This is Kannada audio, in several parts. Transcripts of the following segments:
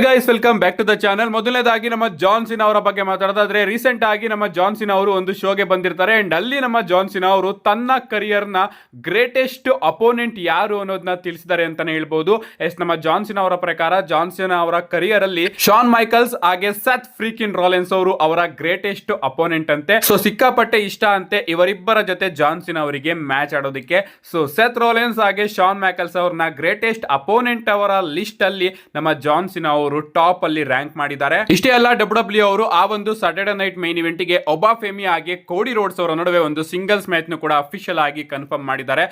Guys, welcome back to the channel. ಮೊದಲನೇದಾಗಿ ನಮ್ಮ ಜಾನ್ ಸಿನಾ ಅವರ ಬಗ್ಗೆ ಮಾತಾಡೋದಾದ್ರೆ, ರೀಸೆಂಟ್ ಆಗಿ ನಮ್ಮ ಜಾನ್ ಸಿನಾ ಅವರು ಒಂದು ಶೋಗೆ ಬಂದಿರ್ತಾರೆ ಅಂಡ್ ಅಲ್ಲಿ ನಮ್ಮ ಜಾನ್ ಸಿನಾ ಅವರು ತನ್ನ ಕರಿಯರ್ ನ ಗ್ರೇಟೆಸ್ಟ್ ಅಪೋನೆಂಟ್ ಯಾರು ಅನ್ನೋದನ್ನ ತಿಳಿಸಿದ್ದಾರೆ ಅಂತಾನೆ ಹೇಳ್ಬಹುದು. ನಮ್ಮ ಜಾನ್ ಸಿನಾ ಅವರ ಪ್ರಕಾರ ಜಾನ್ ಸಿನಾ ಅವರ ಕರಿಯರ್ ಅಲ್ಲಿ ಶಾನ್ ಮೈಕಲ್ಸ್ ಹಾಗೆ ಸೆತ್ ಫ್ರೀಕಿನ್ ರಾಲೆನ್ಸ್ ಅವರು ಅವರ ಗ್ರೇಟೆಸ್ಟ್ ಅಪೋನೆಂಟ್ ಅಂತೆ. ಸೊ ಸಿಕ್ಕಾಪಟ್ಟೆ ಇಷ್ಟ ಅಂತೆ ಇವರಿಬ್ಬರ ಜೊತೆ ಜಾನ್ ಸಿನಾ ಅವರಿಗೆ ಮ್ಯಾಚ್ ಆಡೋದಕ್ಕೆ. ಸೊ ಸೆತ್ ರಾಲೆನ್ಸ್ ಹಾಗೆ ಶಾನ್ ಮೈಕಲ್ಸ್ ಅವ್ರನ್ನ ಗ್ರೇಟೆಸ್ಟ್ ಅಪೋನೆಂಟ್ ಅವರ ಲಿಸ್ಟ್ ಅಲ್ಲಿ ನಮ್ಮ ಜಾನ್ ಸಿನಾ ಅವರು ಟಾಪ್ ಅಲ್ಲಿ ರ್ಯಾಂಕ್ ಮಾಡಿದ್ದಾರೆ. ಇಷ್ಟೇ ಅಲ್ಲ, ಡಬ್ಲ್ಯೂ ಅವರು ಆ ಒಂದು ಸಾಟರ್ಡೆ ನೈಟ್ ಮೈನ್ ಇವೆಂಟ್ ಗೆ ಒಬಾಫೆಮಿ ಹಾಗೆ ಕೋಡಿ ರೋಡ್ಸ್ ಅವರ ನಡುವೆ ಒಂದು ಸಿಂಗಲ್ಸ್ ಮ್ಯಾಚ್ ನು ಕೂಡ ಅಫಿಷಿಯಲ್ ಆಗಿ ಕನ್ಫರ್ಮ್ ಮಾಡಿದ್ದಾರೆ.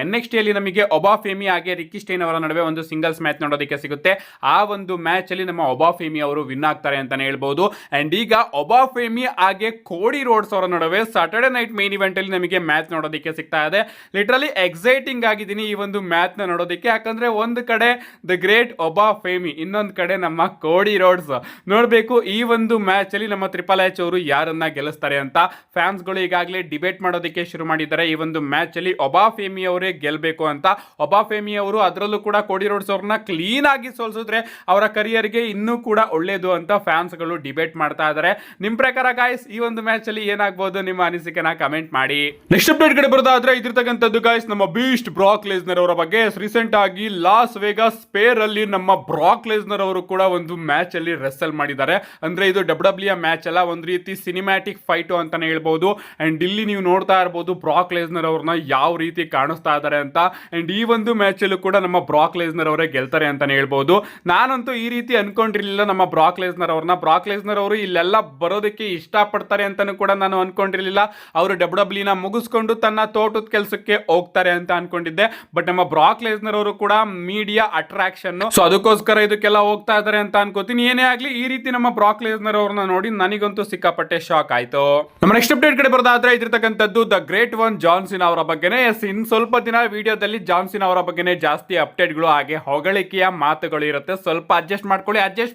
NXT ಅಲ್ಲಿ ನಮಗೆ ಒಬಾಫೆಮಿ ಹಾಗೆ ರಿಕ್ಕಿ ಸ್ಟೈನ್ ಅವರ ನಡುವೆ ಒಂದು ಸಿಂಗಲ್ಸ್ ಮ್ಯಾಚ್ ನೋಡೋದಕ್ಕೆ ಸಿಗುತ್ತೆ. ಆ ಒಂದು ಮ್ಯಾಚ್ ಅಲ್ಲಿ ನಮ್ಮ ಒಬಾಫೆಮಿ ಅವರು ವಿನ್ ಆಗ್ತಾರೆ ಅಂತಾನೆ ಹೇಳ್ಬಹುದು. ಅಂಡ್ ಈಗ ಒಬಾಫೆಮಿ ಹಾಗೆ ಕೋಡಿ ರೋಡ್ಸ್ ಅವರ ನಡುವೆ ಸಾಟರ್ಡೆ ನೈಟ್ ಮೈನ್ ಇವೆಂಟ್ ಅಲ್ಲಿ ನಮಗೆ ಮ್ಯಾಚ್ ನೋಡೋದಕ್ಕೆ ಸಿಗ್ತಾ ಇದೆ. ಲಿಟರಲಿ ಎಕ್ಸೈಟಿಂಗ್ ಆಗಿದ್ದೀನಿ ಈ ಒಂದು ಮ್ಯಾಚ್ ನ ನೋಡೋದಕ್ಕೆ. ಯಾಕಂದ್ರೆ ಒಂದು ಕಡೆ ದ ಗ್ರೇಟ್ ಒಬಾಫೆಮಿ, ಇನ್ನೊಂದು ಕಡೆ ನಮ್ಮ ಕೋಡಿ ರೋಡ್ಸ್. ನೋಡಬೇಕು ಈ ಒಂದು ಮ್ಯಾಚ್ ಅಲ್ಲಿ ನಮ್ಮ ಟ್ರಿಪಲ್ ಎಚ್ ಅವರು ಯಾರನ್ನ ಗೆಲ್ಲಿಸ್ತಾರೆ ಅಂತ. ಫ್ಯಾನ್ಸ್ ಗಳು ಈಗಾಗಲೇ ಡಿಬೇಟ್ ಮಾಡೋದಕ್ಕೆ ಶುರು ಮಾಡಿದ್ದಾರೆ ಈ ಒಂದು ಮ್ಯಾಚ್ ಅಲ್ಲಿ ಒಬಾಫೆಮಿ ಅವರೇ ಗೆಲ್ಲಬೇಕು ಅಂತ. ಒಬಾಫೆಮಿ ಅವರು ಅದರಲ್ಲೂ ಕೂಡ ಕೋಡಿ ರೋಡ್ಸ್ ಅವ್ರನ್ನ ಕ್ಲೀನ್ ಆಗಿ ಸೋಲ್ಸಿದ್ರೆ ಅವರ ಕರಿಯರ್ಗೆ ಇನ್ನೂ ಕೂಡ ಒಳ್ಳೇದು ಅಂತ ಫ್ಯಾನ್ಸ್ ಗಳು ಡಿಬೇಟ್ ಮಾಡ್ತಾ ಇದ್ದಾರೆ. ನಿಮ್ ಪ್ರಕಾರ ಗಾಯ್ಸ್ ಈ ಒಂದು ಮ್ಯಾಚ್ ಅಲ್ಲಿ ಏನಾಗಬಹುದು, ನಿಮ್ಮ ಅನಿಸಿಕೆನ ಕಮೆಂಟ್ ಮಾಡಿ. ನೆಕ್ಸ್ಟ್ ಅಪ್ಡೇಟ್ ಕಡೆ ಬರೋದಾದ್ರೆ ಇದಿರ್ತಕ್ಕಂಥದ್ದು ಗಾಯ್ಸ್, ನಮ್ಮ ಬೀಸ್ಟ್ ಬ್ರಾಕ್ ಲೆಸ್ನರ್ ಅವರ ಬಗ್ಗೆ. ರೀಸೆಂಟ್ ಆಗಿ ಲಾಸ್ ವೇಗಾಸ್ ಸ್ಪೇರ್ ಅಲ್ಲಿ ನಮ್ಮ ಬ್ರಾಕ್ ಲೆಸ್ನರ್ ಅವರು ಕೂಡ ಒಂದು ಮ್ಯಾಚ್ ಅಲ್ಲಿ ರೆಸಲ್ ಮಾಡಿದ್ದಾರೆ. ಅಂದ್ರೆ ಇದು ಡಬ್ಲ್ಯೂ ಮ್ಯಾಚ್ ಅಲ್ಲ, ಒಂದು ರೀತಿ ಸಿನಿಮ್ಯಾಟಿಕ್ ಫೈಟ್ ಅಂತಾನೆ ಹೇಳ್ಬಹುದು. ಅಂಡ್ ಇಲ್ಲಿ ನೀವು ನೋಡ್ತಾ ಇರಬಹುದು ಬ್ರಾಕ್ ಲೆಸ್ನರ್ ಅವ್ರನ್ನ ಯಾವ ರೀತಿ ಕಾಣಿಸ್ತಾ ಇದ್ದಾರೆ ಅಂತ. ಅಂಡ್ ಈ ಒಂದು ಮ್ಯಾಚ್ ಅಲ್ಲೂ ಕೂಡ ನಮ್ಮ ಬ್ರಾಕ್ ಲೆಸ್ನರ್ ಅವರೇ ಗೆಲ್ತಾರೆ ಅಂತಾನೆ ಹೇಳ್ಬಹುದು. ನಾನಂತೂ ಈ ರೀತಿ ಅನ್ಕೊಂಡಿರ್ಲಿಲ್ಲ ನಮ್ಮ ಬ್ರಾಕ್ ಲೆಸ್ನರ್ ಅವ್ರನ್ನ. ಬ್ರಾಕ್ ಲೆಸ್ನರ್ ಅವರು ಇಲ್ಲೆಲ್ಲ ಬರೋದಕ್ಕೆ ಇಷ್ಟಪಡ್ತಾರೆ ಅಂತಾನು ಕೂಡ ನಾನು ಅನ್ಕೊಂಡಿರ್ಲಿಲ್ಲ. ಅವರು ಡಬ್ಲ್ಯೂ ನ ಮುಗಿಸ್ಕೊಂಡು ತನ್ನ ತೋಟದ ಕೆಲಸಕ್ಕೆ ಹೋಗ್ತಾರೆ ಅಂತ ಅನ್ಕೊಂಡಿದ್ದೆ. ಬಟ್ ನಮ್ಮ ಬ್ರಾಕ್ ಲೆಸ್ನರ್ ಅವರು ಕೂಡ ಮೀಡಿಯಾ ಅಟ್ರಾಕ್ಷನ್, ಸೊ ಅದಕ್ಕೋಸ್ಕರ ಇದಕ್ಕೆಲ್ಲ ಹೋಗ್ತಾ ಇದ್ದಾರೆ ಅಂತ ಅನ್ಕೋತೀನಿ. ಏನೇ ಆಗ್ಲಿ ಈ ರೀತಿ ನಮ್ಮ ಬ್ರಾಕ್ ಲೆಸ್ನರ್ ಅವ್ರನ್ನ ನೋಡಿ ನನಗಂತೂ ಸಿಕ್ಕಾಪಟ್ಟೆ ಶಾಕ್ ಆಯ್ತು. ನಮ್ಮ ನೆಕ್ಸ್ಟ್ ಅಪ್ಡೇಟ್ ಕಡೆ ಬರೋದಾದ್ರೆ ಇದಿರ್ತಕ್ಕಂಥದ್ದು the great one John Cena ಅವರ ಬಗ್ಗೆನೇ. ಇನ್ ಸ್ವಲ್ಪ ದಿನ ವಿಡಿಯೋದಲ್ಲಿ ಜಾನ್ ಸಿನಾ ಅವರ ಬಗ್ಗೆನೇ ಜಾಸ್ತಿ ಅಪ್ಡೇಟ್ಗಳು ಹಾಗೆ ಹೊಗಳಿಕೆಯ ಮಾತುಗಳು ಇರುತ್ತೆ. ಸ್ವಲ್ಪ ಅಡ್ಜಸ್ಟ್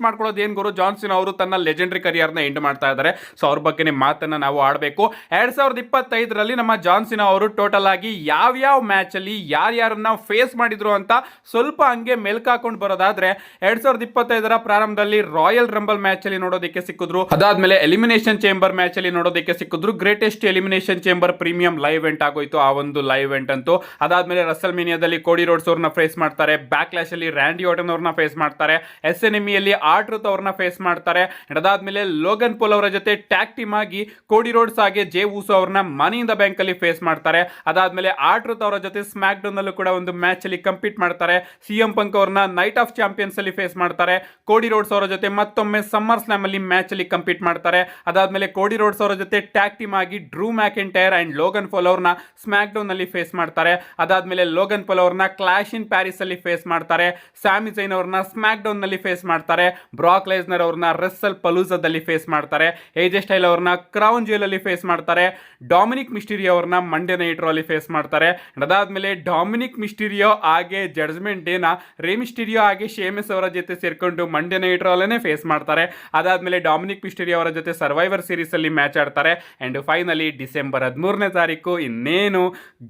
ಮಾಡ್ಕೊಳ್ಳೋದು ಏನ್ ಗುರು, ಜಾನ್ ಸಿನಾ ಅವರು ತನ್ನ ಲೆಜೆಂಡರಿ ಕರಿಯರ್ ನ ಎಂಡ್ ಮಾಡ್ತಾ ಇದ್ದಾರೆ. ಸೊ ಅವ್ರ ಬಗ್ಗೆ ಮಾತನ್ನ ನಾವು ಆಡಬೇಕು. 2025ರಲ್ಲಿ ನಮ್ಮ ಜಾನ್ ಸಿನಾ ಅವರು ಟೋಟಲ್ ಆಗಿ ಯಾವ ಮ್ಯಾಚ್ ಅಲ್ಲಿ ಯಾರ್ಯಾರನ್ನ ಫೇಸ್ ಮಾಡಿದ್ರು ಅಂತ ಸ್ವಲ್ಪ ಹಂಗೆ ಮೆಲ್ಕಾಕೊಂಡು ಬರೋದಾದ್ರೆ 2025ರ ಪ್ರಾರಂಭದಲ್ಲಿ ರಾಯಲ್ ರಂಬಲ್ ಮ್ಯಾಚ್ ಅಲ್ಲಿ ನೋಡೋದಕ್ಕೆ ಸಿಕ್ಕಿದ್ರು. ಅದಾದ್ಮೇಲೆ ಎಲಿಮಿನೇಷನ್ ಚೇಂಬರ್ ಮ್ಯಾಚ್ ಅಲ್ಲಿ ನೋಡೋದಕ್ಕೆ ಸಿಕ್ಕಿದ್ರು. Greatest elimination chamber premium live event ಆಗೋಯ್ತು ಆ ಒಂದು ಲೈವ್ ಇವೆಂಟ್ ಅಂತೂ. ಅದಾದ್ಮೇಲೆ ರಸಲ್ ಮೇನಿಯಾದಲ್ಲಿ ಕೋಡಿ ರೋಡ್ಸ್ ಅವ್ರನ್ನ ಫೇಸ್ ಮಾಡ್ತಾರೆ. ಬ್ಯಾಕ್ ಕ್ಲಾಶ್ ಅಲ್ಲಿ ರ್ಯಾಂಡಿ ಆರ್ಟನ್ ಅವ್ರನ್ನ ಫೇಸ್ ಮಾಡ್ತಾರೆ. SNME ಅಲ್ಲಿ ಆರ್ಟ್ರೂತ್ ಅವ್ರನ್ನ ಫೇಸ್ ಮಾಡ್ತಾರೆ. ಅದಾದ್ಮೇಲೆ ಲೋಗನ್ ಪೋಲ್ ಅವರ ಜೊತೆ ಟ್ಯಾಗ್ ಟೀಮ್ ಆಗಿ ಕೋಡಿ ರೋಡ್ಸ್ ಹಾಗೆ ಜೇ ಊಸೋ ಅವ್ರನ್ನ ಮನಿ ಇನ್ ದ ಬ್ಯಾಂಕ್ ಅಲ್ಲಿ ಫೇಸ್ ಮಾಡ್ತಾರೆ. ಅದಾದ್ಮೇಲೆ ಆರ್ಟ್ರೂತ್ ಅವರ ಜೊತೆ ಸ್ಮ್ಯಾಕ್ ಡೌನ್ ಅಲ್ಲೂ ಕೂಡ ಒಂದು ಮ್ಯಾಚ್ ಅಲ್ಲಿ ಕಂಪೀಟ್ ಮಾಡ್ತಾರೆ. CM ಪಂಕ್ ಅವ್ರನ್ನ ನೈಟ್ ಆಫ್ ಚಾಂಪಿಯನ್ಸ್ ಅಲ್ಲಿ ಫೇಸ್ ಮಾಡ್ತಾರೆ. ಕೋಡಿ ರೋಡ್ಸ್ ಅವರ ಜೊತೆ ಮತ್ತೊಮ್ಮೆ ಸಮ್ಮರ್ ಸ್ಲಾಮ್ ಅಲ್ಲಿ ಮ್ಯಾಚ್ ಅಲ್ಲಿ ಕಂಪೀಟ್ ಮಾಡ್ತಾರೆ. ಅದಾದ್ಮೇಲೆ ಕೋಡಿ ರೋಡ್ಸ್ ಅವರ ಜೊತೆ ಟ್ಯಾಗ್ ಟೀಮ್ ಆಗಿ Drew McIntyre and Logan pole ಅವ್ರನ್ನ ಸ್ಮ್ಯಾಕ್ ಡೌನ್ ಅಲ್ಲಿ ಫೇಸ್ ಮಾಡ್ತಾರೆ. ಅದಾದ್ಮೇಲೆ ಲೋಗನ್ ಪೋಲ್ ಅವ್ರನ್ನ ಕ್ಲಾಶ್ ಇನ್ ಪ್ಯಾರಿಸ್ ಅಲ್ಲಿ ಫೇಸ್ ಮಾಡ್ತಾರೆ. ಸ್ಯಾಮಿ ಝೈನ್ ಅವ್ರನ್ನ ಸ್ಮ್ಯಾಕ್ ಡೌನ್ ನಲ್ಲಿ ಫೇಸ್ ಮಾಡ್ತಾರೆ. ಬ್ರಾಕ್ ಲೆಸ್ನರ್ ಅವ್ರನ್ನ ರೆಸ್ಸಲ್ ಪಲೂಜಾದಲ್ಲಿ ಫೇಸ್ ಮಾಡ್ತಾರೆ. AJ ಸ್ಟೈಲ್ ಅವ್ರನ್ನ ಕ್ರೌನ್ ಜುವೆಲ್ ಅಲ್ಲಿ ಫೇಸ್ ಮಾಡ್ತಾರೆ. ಡೊಮಿನಿಕ್ ಮಿಸ್ಟೀರಿಯೋ ಅವ್ರನ್ನ ಮಂಡೇ ನೈಟ್ ರಾ ಅಲ್ಲಿ ಫೇಸ್ ಮಾಡ್ತಾರೆ. ಅದಾದ್ಮೇಲೆ ಡೊಮಿನಿಕ್ ಮಿಸ್ಟೀರಿಯೋ ಹಾಗೆ ಜಡ್ಜ್ಮೆಂಟ್ ಡೇನ ರೇ ಮಿಸ್ಟೀರಿಯೋ ಹಾಗೆ ಶೇಮಸ್ ಅವರ ಜೊತೆ ಸೇರ್ಕೊಂಡು ಮಂಡೇ ನೈಟ್ ರಾ ಅಲ್ಲೇ ಫೇಸ್ ಮಾಡ್ತಾರೆ. ಅದಾದ್ಮೇಲೆ ಡೊಮಿನಿಕ್ ಮಿಸ್ಟೀರಿಯೋ ಅವರ ಜೊತೆ ಸರ್ವೈವರ್ ಸೀರೀಸ್ ಅಲ್ಲಿ ಮ್ಯಾಚ್ ಆಡ್ತಾರೆ. ಅಂಡ್ ಫೈನಲಿ ಡಿಸೆಂಬರ್ 13ನೇ ತಾರೀಕು ಇನ್ನೇನು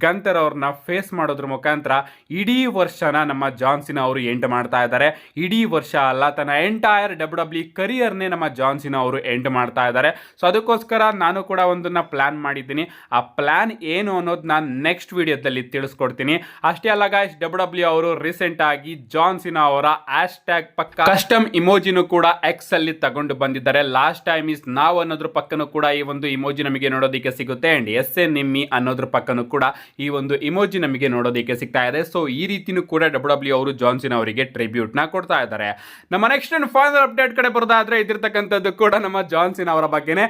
ಗಂತರ್ ಅವ್ರನ್ನ ಫೇಸ್ ಮಾಡೋದ್ರ ಮುಖಾಂತರ ಇಡೀ ವರ್ಷನ ನಮ್ಮ ಜಾನ್ ಸಿನಾ ಅವರು ಎಂಡ್ ಮಾಡ್ತಾ ಇದ್ದಾರೆ. ಇಡೀ ವರ್ಷ ಅಲ್ಲ, ತನ್ನ ಎಂಟೈರ್ ಡಬ್ಲ್ಯೂ ಕರಿಯರ್ನೇ ನಮ್ಮ ಜಾನ್ ಸಿನಾ ಅವರು ಎಂಡ್ ಮಾಡ್ತಾ ಇದ್ದಾರೆ. ಸೊ ಅದಕ್ಕೋಸ್ಕರ ನಾನು ಕೂಡ ಒಂದನ್ನ ಪ್ಲಾನ್ ಮಾಡಿದ್ದೀನಿ. ಆ ಪ್ಲಾನ್ ಏನು ಅನ್ನೋದು ನಾನು ನೆಕ್ಸ್ಟ್ ವಿಡಿಯೋದಲ್ಲಿ ತಿಳಿಸ್ಕೊಡ್ತೀನಿ. ಅಷ್ಟೇ ಅಲ್ಲ ಗಾಯ್ಸ್, ಡಬ್ಲ್ಯೂ ಅವರು ರೀಸೆಂಟ್ ಆಗಿ ಜಾನ್ ಸಿನಾ ಅವರ ಹ್ಯಾಶ್ಟ್ಯಾಗ್ ಪಕ್ಕ ಕಸ್ಟಮ್ ಇಮೋಜಿನು ಕೂಡ ಎಕ್ಸ್ ಅಲ್ಲಿ ತಗೊಂಡು ಬಂದಿದ್ದಾರೆ. ಲಾಸ್ಟ್ ಟೈಮ್ ಇಸ್ ನಾವ್ ಅನ್ನೋದ್ರ ಪಕ್ಕನೂ ಕೂಡ ಈ ಒಂದು ಇಮೋಜಿ ನಮಗೆ ನೋಡೋದಕ್ಕೆ ಸಿಗುತ್ತೆ. ಅಂಡ್ SNME ಅನ್ನೋದ್ರ ಪಕ್ಕನೂ ಕೂಡ ಈ ಒಂದು ಇಮೋಜಿ ನಮಗೆ ನೋಡೋದಕ್ಕೆ ಸಿಗ್ತಾ ಇದೆ. ಸೊ ಈ ರೀತಿನೂ ಕೂಡ ಡಬ್ಲ್ಯೂ ಅವರು ಜಾನ್ ಸಿನಾ ಅವರಿಗೆ ಟ್ರಿಬ್ಯೂಟ್ ನ ಕೊಡ್ತಾ ಇದ್ದಾರೆ. ನಮ್ಮ ನೆಕ್ಸ್ಟ್ ಅಂಡ್ ಫೈನಲ್ ಅಪ್ಡೇಟ್ ಕಡೆ ಬರೋದಾದ್ರೆ ಇದಿರ್ತಕ್ಕಂಥದ್ದು ಕೂಡ ನಮ್ಮ ಜಾನ್ ಸಿನಾ ಅವರ ಬಗ್ಗೆನೇ.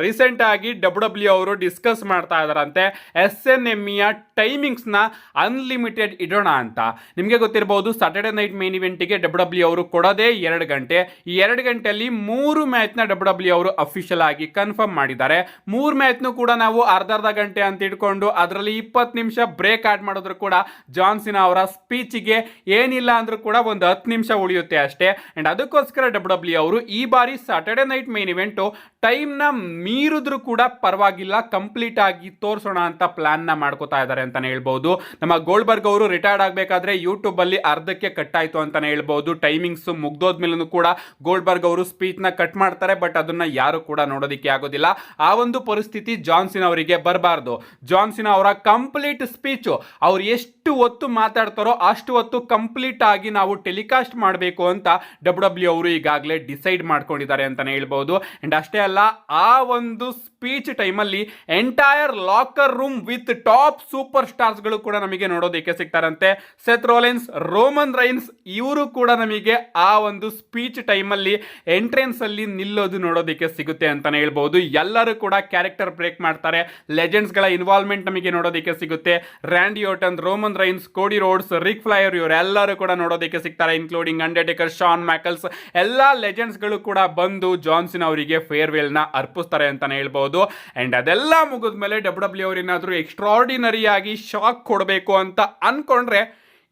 ರೀಸೆಂಟ್ ಆಗಿ ಡಬ್ಲ್ಯೂ ಅವರು ಡಿಸ್ಕಸ್ ಮಾಡ್ತಾ ಇದಾರಂತೆ SNME ಟೈಮಿಂಗ್ಸ್ ನ ಅನ್ಲಿಮಿಟೆಡ್ ಇಡೋಣ ಅಂತ. ನಿಮಗೆ ಗೊತ್ತಿರಬಹುದು ಸಾಟರ್ಡೆ ನೈಟ್ ಮೇನ್ ಇವೆಂಟ್ ಗೆ ಡಬ್ಲ್ಯೂ ಅವರು ಕೊಡೋದೇ 2 ಗಂಟೆ. ಈ 2 ಗಂಟೆಯಲ್ಲಿ 3 ಮ್ಯಾಚ್ ನ ಡಬ್ಲ್ಯೂ ಅವರು ಅಫಿಷಿಯಲ್ ಆಗಿ ಕನ್ಫರ್ಮ್ ಮಾಡಿದ್ದಾರೆ. 3 ಮ್ಯಾಚ್ ನು ಕೂಡ ನಾವು ಅರ್ಧ ಗಂಟೆ ಅಂತ ಇಟ್ಕೊಂಡು ಅದರಲ್ಲಿ 20 ನಿಮಿಷ ಬ್ರೇಕ್ ಆಡ್ ಮಾಡಿದ್ರು ಕೂಡ ಜಾನ್ ಸಿನಾ ಅವರ ಸ್ಪೀಚ್ ಗೆ ಏನಿಲ್ಲ ಅಂದ್ರೂ ಕೂಡ ಒಂದು 10 ನಿಮಿಷ ಉಳಿಯುತ್ತೆ ಅಷ್ಟೇ. ಅಂಡ್ ಅದಕ್ಕೋಸ್ಕರ ಡಬ್ಲ್ಯೂ ಅವರು ಈ ಬಾರಿ ಸಾಟರ್ಡೆ ನೈಟ್ ಮೇನ್ ಇವೆಂಟ್ ಟೈಮ್ನ ಮೀರಿದ್ರು ಕೂಡ ಪರವಾಗಿಲ್ಲ, ಕಂಪ್ಲೀಟ್ ಆಗಿ ತೋರಿಸೋಣ ಅಂತ ಪ್ಲಾನ್ನ ಮಾಡ್ಕೋತಾ ಇದ್ದಾರೆ ಅಂತಾನೆ ಹೇಳ್ಬೋದು. ನಮ್ಮ ಗೋಲ್ಡ್ಬರ್ಗ್ ಅವರು ರಿಟೈರ್ಡ್ ಆಗಬೇಕಾದ್ರೆ ಯೂಟ್ಯೂಬಲ್ಲಿ ಅರ್ಧಕ್ಕೆ ಕಟ್ ಆಯಿತು ಅಂತಾನೆ ಹೇಳ್ಬೋದು. ಟೈಮಿಂಗ್ಸ್ ಮುಗ್ದೋದ್ಮೇಲೂ ಕೂಡ ಗೋಲ್ಡ್ಬರ್ಗ್ ಅವರು ಸ್ಪೀಚ್ನ ಕಟ್ ಮಾಡ್ತಾರೆ, ಬಟ್ ಅದನ್ನ ಯಾರು ಕೂಡ ನೋಡೋದಕ್ಕೆ ಆಗೋದಿಲ್ಲ. ಆ ಒಂದು ಪರಿಸ್ಥಿತಿ ಜಾನ್ ಸಿನಾ ಅವರಿಗೆ ಬರಬಾರ್ದು. ಜಾನ್ ಸಿನಾ ಅವರ ಕಂಪ್ಲೀಟ್ ಸ್ಪೀಚು ಅವ್ರು ಎಷ್ಟು ಹೊತ್ತು ಮಾತಾಡ್ತಾರೋ ಅಷ್ಟು ಹೊತ್ತು ಕಂಪ್ಲೀಟ್ ಆಗಿ ನಾವು ಟೆಲಿಕಾಸ್ಟ್ ಮಾಡಬೇಕು ಅಂತ ಡಬ್ಲ್ಯೂ ಅವರು ಈಗಾಗಲೇ ಡಿಸೈಡ್ ಮಾಡ್ಕೊಂಡಿದ್ದಾರೆ ಅಂತಾನೆ ಹೇಳ್ಬೋದು. ಅಂಡ್ ಅಷ್ಟೇ ಅಲ್ಲ, ಆ ಒಂದು ಸ್ಪೀಚ್ ಟೈಮಲ್ಲಿ entire locker room with top super ಸ್ಟಾರ್ಸ್ಗಳು ಕೂಡ ನಮಗೆ ನೋಡೋದಕ್ಕೆ ಸಿಗ್ತಾರಂತೆ. ಸೆತ್ ರೋಲೆನ್ಸ್, ರೋಮನ್ ರೈನ್ಸ್ ಇವರು ಕೂಡ ನಮಗೆ ಆ ಒಂದು ಸ್ಪೀಚ್ ಟೈಮಲ್ಲಿ ಎಂಟ್ರೆನ್ಸ್ ಅಲ್ಲಿ ನಿಲ್ಲೋದು ನೋಡೋದಕ್ಕೆ ಸಿಗುತ್ತೆ ಅಂತಾನೆ ಹೇಳ್ಬೋದು. ಎಲ್ಲರೂ ಕೂಡ ಕ್ಯಾರೆಕ್ಟರ್ ಬ್ರೇಕ್ ಮಾಡ್ತಾರೆ. ಲೆಜೆಂಡ್ಸ್ ಗಳ ಇನ್ವಾಲ್ವ್ಮೆಂಟ್ ನಮಗೆ ನೋಡೋದಕ್ಕೆ ಸಿಗುತ್ತೆ. Randy Orton, Roman Reigns, Cody Rhodes, Ric Flair ಇವರೆಲ್ಲರೂ ಕೂಡ ನೋಡೋದಕ್ಕೆ ಸಿಗ್ತಾರೆ, ಇನ್ಕ್ಲೂಡಿಂಗ್ ಅಂಡರ್ಟೇಕರ್, ಶಾನ್ ಮೈಕಲ್ಸ್. ಎಲ್ಲಾ ಲೆಜೆಂಡ್ಸ್ ಗಳು ಕೂಡ ಬಂದು ಜಾನ್ ಸಿನಾ ಅವರಿಗೆ ಫೇರ್ವೆಲ್ ನ ಅರ್ಪಿಸ್ತಾರೆ ಅಂತಾನೆ ಹೇಳ್ಬೋದು. ಅಂಡ್ ಅದೆಲ್ಲ ಮುಗಿದ್ಮೇಲೆ ಡಬ್ಲ್ಯೂ ಅವರು ಏನಾದರೂ ಎಕ್ಸ್ಟ್ರಾರ್ಡಿನರಿ ಆಗಿ ಶಾಕ್ ಕೊಡಬೇಕು ಅಂತ ಅನ್ಕೊಂಡ್ರೆ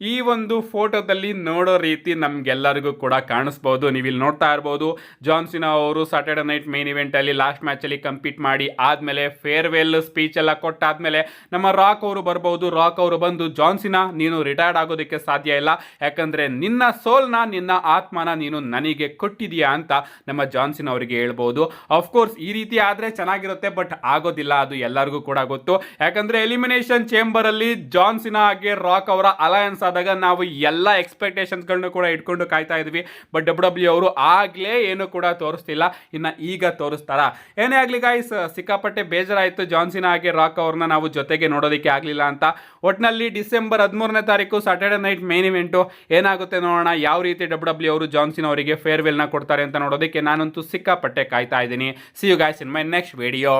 ಈ ಒಂದು ಫೋಟೋದಲ್ಲಿ ನೋಡೋ ರೀತಿ ನಮ್ಗೆಲ್ಲರಿಗೂ ಕೂಡ ಕಾಣಿಸ್ಬೋದು. ನೀವು ಇಲ್ಲಿ ನೋಡ್ತಾ ಇರ್ಬೋದು, ಜಾನ್ ಸಿನಾ ಅವರು ಸಾಟರ್ಡೆ ನೈಟ್ ಮೇನ್ ಇವೆಂಟ್ ಅಲ್ಲಿ ಲಾಸ್ಟ್ ಮ್ಯಾಚ್ ಅಲ್ಲಿ ಕಂಪೀಟ್ ಮಾಡಿ ಆದ್ಮೇಲೆ ಫೇರ್ವೆಲ್ ಸ್ಪೀಚ್ ಎಲ್ಲ ಕೊಟ್ಟಾದ್ಮೇಲೆ ನಮ್ಮ ರಾಕ್ ಅವರು ಬರ್ಬೋದು. ರಾಕ್ ಅವರು ಬಂದು, ಜಾನ್ ಸಿನಾ ನೀನು ರಿಟೈರ್ಡ್ ಆಗೋದಕ್ಕೆ ಸಾಧ್ಯ ಇಲ್ಲ, ಯಾಕಂದ್ರೆ ನಿನ್ನ ಸೋಲ್ನ, ನಿನ್ನ ಆತ್ಮನ ನೀನು ನನಗೆ ಕೊಟ್ಟಿದೀಯಾ ಅಂತ ನಮ್ಮ ಜಾನ್ ಸಿನಾ ಅವರಿಗೆ ಹೇಳ್ಬೋದು. ಅಫ್ಕೋರ್ಸ್ ಈ ರೀತಿ ಆದ್ರೆ ಚೆನ್ನಾಗಿರುತ್ತೆ, ಬಟ್ ಆಗೋದಿಲ್ಲ, ಅದು ಎಲ್ಲರಿಗೂ ಕೂಡ ಗೊತ್ತು. ಯಾಕಂದ್ರೆ ಎಲಿಮಿನೇಷನ್ ಚೇಂಬರ್ ಅಲ್ಲಿ ಜಾನ್ ಸಿನಾ ಹಾಗೆ ರಾಕ್ ಅವರ ಅಲಯನ್ಸ್ ಆದಾಗ ನಾವು ಎಲ್ಲ ಎಕ್ಸ್ಪೆಕ್ಟೇಷನ್ಸ್ಗಳನ್ನ ಕೂಡ ಇಟ್ಕೊಂಡು ಕಾಯ್ತಾ ಇದ್ವಿ. ಬಟ್ ಡಬ್ಲ್ಯೂ ಅವರು ಆಗ್ಲೇ ಏನು ಕೂಡ ತೋರಿಸ್ತಿಲ್ಲ, ಇನ್ನು ಈಗ ತೋರಿಸ್ತಾರ. ಏನೇ ಆಗಲಿ ಗೈಸ್, ಸಿಕ್ಕಾಪಟ್ಟೆ ಬೇಜಾರಾಯಿತು ಜಾನ್ ಸಿನಾ ಹಾಗೆ ರಾಕ್ ಅವ್ರನ್ನ ನಾವು ಜೊತೆಗೆ ನೋಡೋದಕ್ಕೆ ಆಗಲಿಲ್ಲ ಅಂತ. ಒಟ್ಟಿನಲ್ಲಿ ಡಿಸೆಂಬರ್ 13ನೇ ತಾರೀಕು ಸಾಟರ್ಡೆ ನೈಟ್ ಮೇನ್ ಇವೆಂಟು ಏನಾಗುತ್ತೆ ನೋಡೋಣ. ಯಾವ ರೀತಿ ಡಬ್ಲ್ಯೂ ಅವರು ಜಾನ್ ಸಿನಾ ಅವರಿಗೆ ಫೇರ್ವೆಲ್ನ ಕೊಡ್ತಾರೆ ಅಂತ ನೋಡೋದಕ್ಕೆ ನಾನಂತೂ ಸಿಕ್ಕಾಪಟ್ಟೆ ಕಾಯ್ತಾ ಇದ್ದೀನಿ. See you guys in my next video.